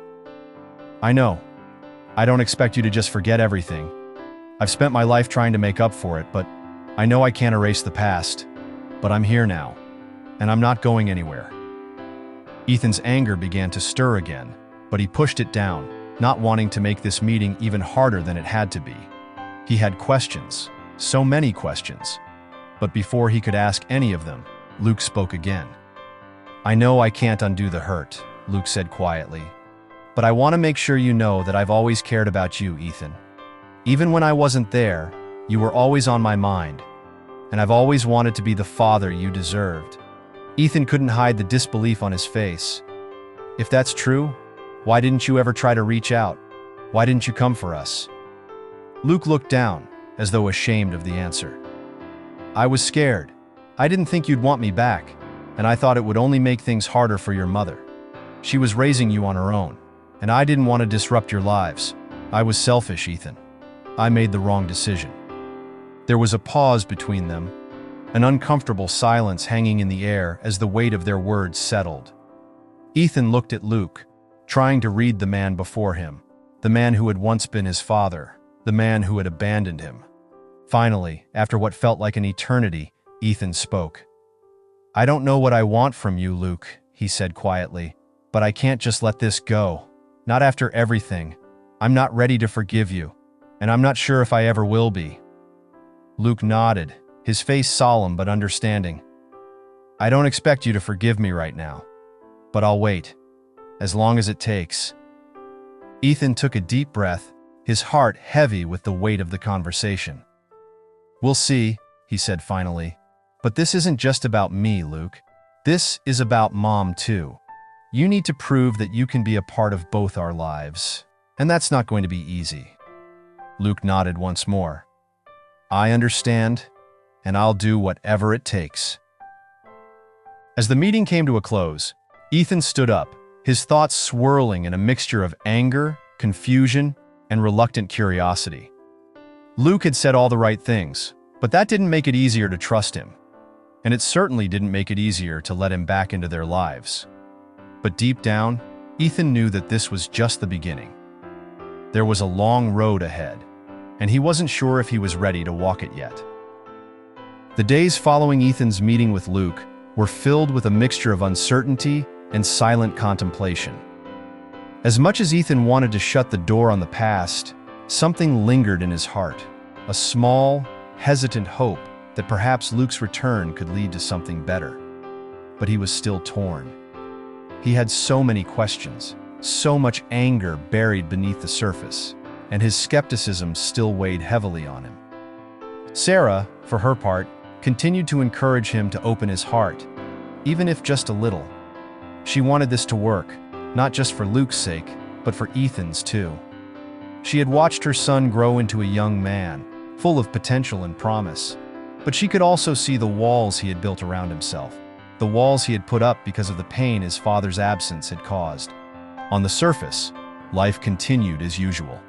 "I know. I don't expect you to just forget everything. I've spent my life trying to make up for it, but I know I can't erase the past. But I'm here now, and I'm not going anywhere." Ethan's anger began to stir again, but he pushed it down, not wanting to make this meeting even harder than it had to be. He had questions, so many questions. But before he could ask any of them, Luke spoke again. "I know I can't undo the hurt," Luke said quietly. "But I want to make sure you know that I've always cared about you, Ethan. Even when I wasn't there, you were always on my mind. And I've always wanted to be the father you deserved." Ethan couldn't hide the disbelief on his face. "If that's true, why didn't you ever try to reach out? Why didn't you come for us?" Luke looked down, as though ashamed of the answer. "I was scared. I didn't think you'd want me back, and I thought it would only make things harder for your mother. She was raising you on her own, and I didn't want to disrupt your lives. I was selfish, Ethan. I made the wrong decision." There was a pause between them, an uncomfortable silence hanging in the air as the weight of their words settled. Ethan looked at Luke, trying to read the man before him, the man who had once been his father, the man who had abandoned him. Finally, after what felt like an eternity, Ethan spoke. "I don't know what I want from you, Luke," he said quietly, "but I can't just let this go. Not after everything. I'm not ready to forgive you, and I'm not sure if I ever will be." Luke nodded, his face solemn but understanding. "I don't expect you to forgive me right now, but I'll wait, as long as it takes." Ethan took a deep breath, his heart heavy with the weight of the conversation. "We'll see," he said finally. "But this isn't just about me, Luke. This is about Mom, too. You need to prove that you can be a part of both our lives, and that's not going to be easy." Luke nodded once more. "I understand, and I'll do whatever it takes." As the meeting came to a close, Ethan stood up, his thoughts swirling in a mixture of anger, confusion, and reluctant curiosity. Luke had said all the right things, but that didn't make it easier to trust him. And it certainly didn't make it easier to let him back into their lives. But deep down, Ethan knew that this was just the beginning. There was a long road ahead, and he wasn't sure if he was ready to walk it yet. The days following Ethan's meeting with Luke were filled with a mixture of uncertainty and silent contemplation. As much as Ethan wanted to shut the door on the past, something lingered in his heart, a small, hesitant hope that perhaps Luke's return could lead to something better. But he was still torn. He had so many questions, so much anger buried beneath the surface, and his skepticism still weighed heavily on him. Sarah, for her part, continued to encourage him to open his heart, even if just a little. She wanted this to work, not just for Luke's sake, but for Ethan's too. She had watched her son grow into a young man, full of potential and promise, but she could also see the walls he had built around himself, the walls he had put up because of the pain his father's absence had caused. On the surface, life continued as usual.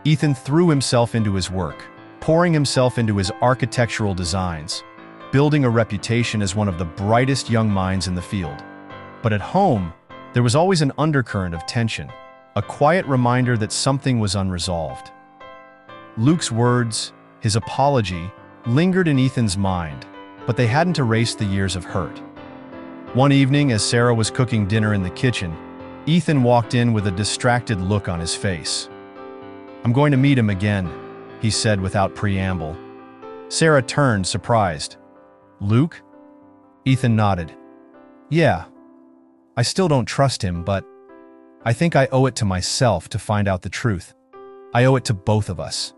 Ethan threw himself into his work, pouring himself into his architectural designs, building a reputation as one of the brightest young minds in the field. But at home, there was always an undercurrent of tension, a quiet reminder that something was unresolved. Luke's words, his apology, lingered in Ethan's mind, but they hadn't erased the years of hurt. One evening, as Sarah was cooking dinner in the kitchen, Ethan walked in with a distracted look on his face. "I'm going to meet him again," he said without preamble. Sarah turned, surprised. "Luke?" Ethan nodded. "Yeah. I still don't trust him, but I think I owe it to myself to find out the truth. I owe it to both of us."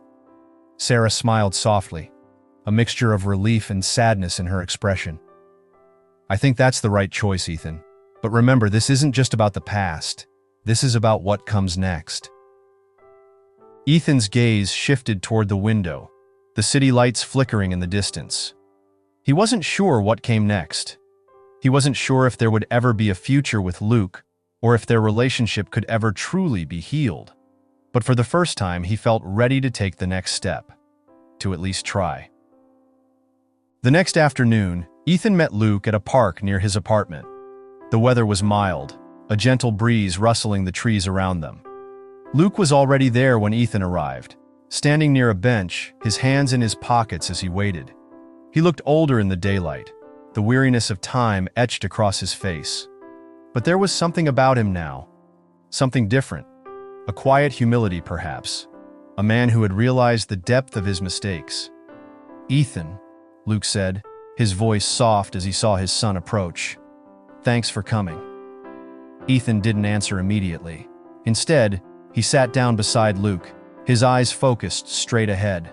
Sarah smiled softly, a mixture of relief and sadness in her expression. "I think that's the right choice, Ethan. But remember, this isn't just about the past. This is about what comes next." Ethan's gaze shifted toward the window, the city lights flickering in the distance. He wasn't sure what came next. He wasn't sure if there would ever be a future with Luke, or if their relationship could ever truly be healed. But for the first time, he felt ready to take the next step, to at least try. The next afternoon, Ethan met Luke at a park near his apartment. The weather was mild, a gentle breeze rustling the trees around them. Luke was already there when Ethan arrived, standing near a bench, his hands in his pockets as he waited. He looked older in the daylight, the weariness of time etched across his face. But there was something about him now, something different, a quiet humility perhaps, a man who had realized the depth of his mistakes. "Ethan," Luke said, his voice soft as he saw his son approach. "Thanks for coming." Ethan didn't answer immediately. Instead, he sat down beside Luke, his eyes focused straight ahead.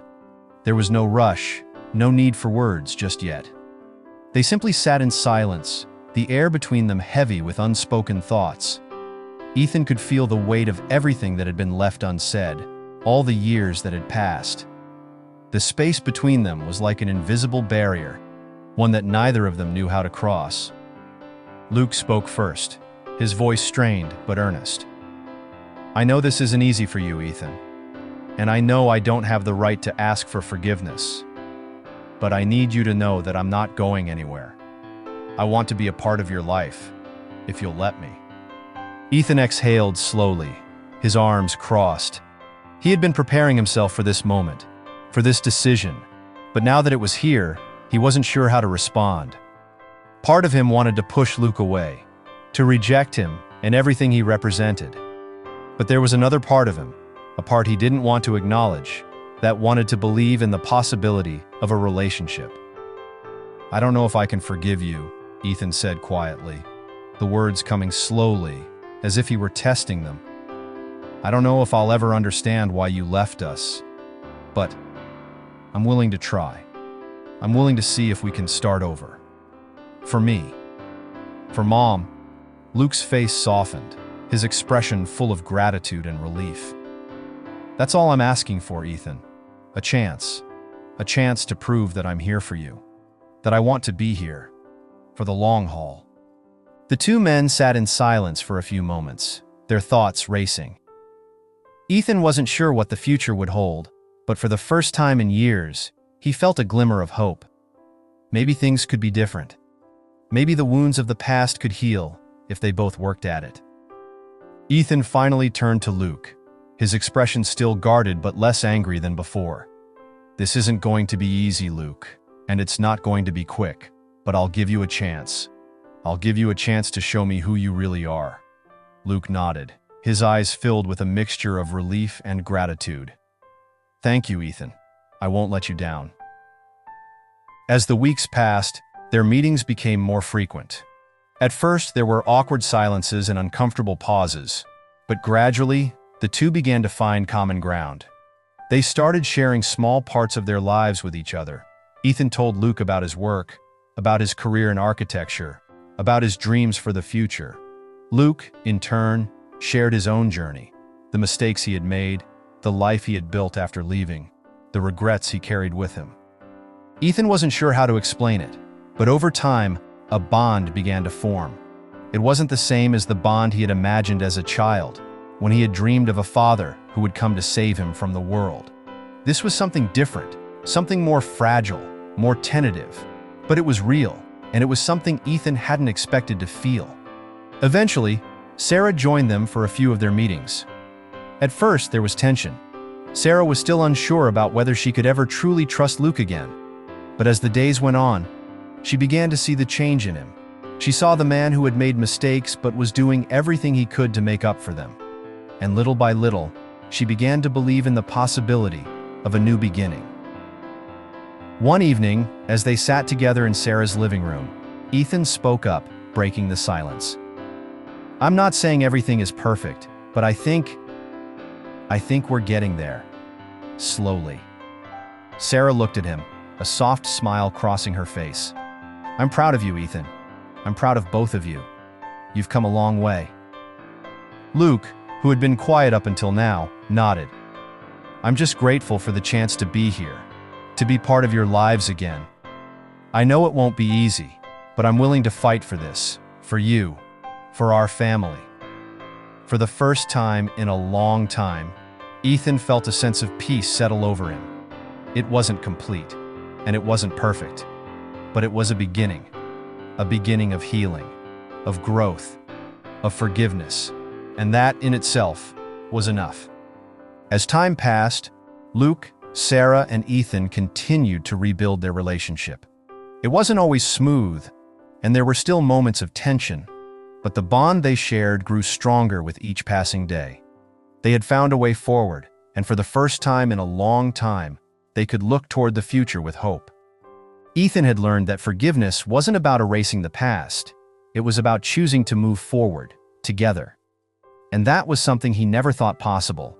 There was no rush, no need for words just yet. They simply sat in silence, the air between them heavy with unspoken thoughts. Ethan could feel the weight of everything that had been left unsaid, all the years that had passed. The space between them was like an invisible barrier, one that neither of them knew how to cross. Luke spoke first, his voice strained but earnest. "I know this isn't easy for you, Ethan, and I know I don't have the right to ask for forgiveness. But I need you to know that I'm not going anywhere. I want to be a part of your life, if you'll let me." Ethan exhaled slowly, his arms crossed. He had been preparing himself for this moment, for this decision, but now that it was here, he wasn't sure how to respond. Part of him wanted to push Luke away, to reject him and everything he represented. But there was another part of him, a part he didn't want to acknowledge, that wanted to believe in the possibility of a relationship. "I don't know if I can forgive you," Ethan said quietly, the words coming slowly, as if he were testing them. "I don't know if I'll ever understand why you left us, but I'm willing to try. I'm willing to see if we can start over. For me. For Mom." Luke's face softened, his expression full of gratitude and relief. "That's all I'm asking for, Ethan. A chance to prove that I'm here for you, that I want to be here, for the long haul." The two men sat in silence for a few moments, their thoughts racing. Ethan wasn't sure what the future would hold, but for the first time in years, he felt a glimmer of hope. Maybe things could be different. Maybe the wounds of the past could heal if they both worked at it. Ethan finally turned to Luke, his expression still guarded but less angry than before. "This isn't going to be easy, Luke, and it's not going to be quick, but I'll give you a chance. I'll give you a chance to show me who you really are." Luke nodded, his eyes filled with a mixture of relief and gratitude. "Thank you, Ethan. I won't let you down." As the weeks passed, their meetings became more frequent. At first, there were awkward silences and uncomfortable pauses, but gradually, the two began to find common ground. They started sharing small parts of their lives with each other. Ethan told Luke about his work, about his career in architecture, about his dreams for the future. Luke, in turn, shared his own journey, the mistakes he had made, the life he had built after leaving, the regrets he carried with him. Ethan wasn't sure how to explain it, but over time, a bond began to form. It wasn't the same as the bond he had imagined as a child, when he had dreamed of a father who would come to save him from the world. This was something different, something more fragile, more tentative, but it was real, and it was something Ethan hadn't expected to feel. Eventually, Sarah joined them for a few of their meetings. At first, there was tension. Sarah was still unsure about whether she could ever truly trust Luke again. But as the days went on, she began to see the change in him. She saw the man who had made mistakes but was doing everything he could to make up for them. And little by little, she began to believe in the possibility of a new beginning. One evening, as they sat together in Sarah's living room, Ethan spoke up, breaking the silence. "I'm not saying everything is perfect, but I think we're getting there. Slowly." Sarah looked at him, a soft smile crossing her face. "I'm proud of you, Ethan. I'm proud of both of you. You've come a long way." Luke, who had been quiet up until now, nodded. "I'm just grateful for the chance to be here, to be part of your lives again. I know it won't be easy, but I'm willing to fight for this, for you, for our family." For the first time in a long time, Ethan felt a sense of peace settle over him. It wasn't complete, and it wasn't perfect, but it was a beginning of healing, of growth, of forgiveness, and that in itself was enough. As time passed, Luke, Sarah, and Ethan continued to rebuild their relationship. It wasn't always smooth, and there were still moments of tension, but the bond they shared grew stronger with each passing day. They had found a way forward, and for the first time in a long time, they could look toward the future with hope. Ethan had learned that forgiveness wasn't about erasing the past, it was about choosing to move forward, together. And that was something he never thought possible.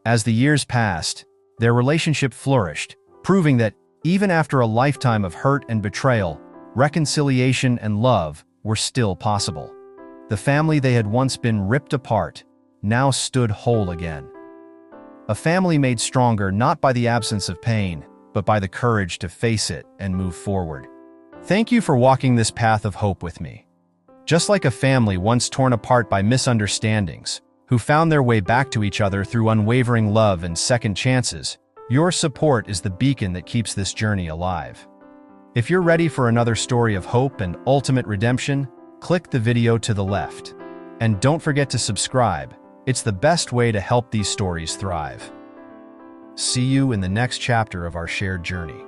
As the years passed, their relationship flourished, proving that even after a lifetime of hurt and betrayal, reconciliation and love were still possible. The family they had once been ripped apart now stood whole again. A family made stronger not by the absence of pain, but by the courage to face it and move forward. Thank you for walking this path of hope with me. Just like a family once torn apart by misunderstandings, who found their way back to each other through unwavering love and second chances, your support is the beacon that keeps this journey alive. If you're ready for another story of hope and ultimate redemption, click the video to the left. And don't forget to subscribe. It's the best way to help these stories thrive. See you in the next chapter of our shared journey.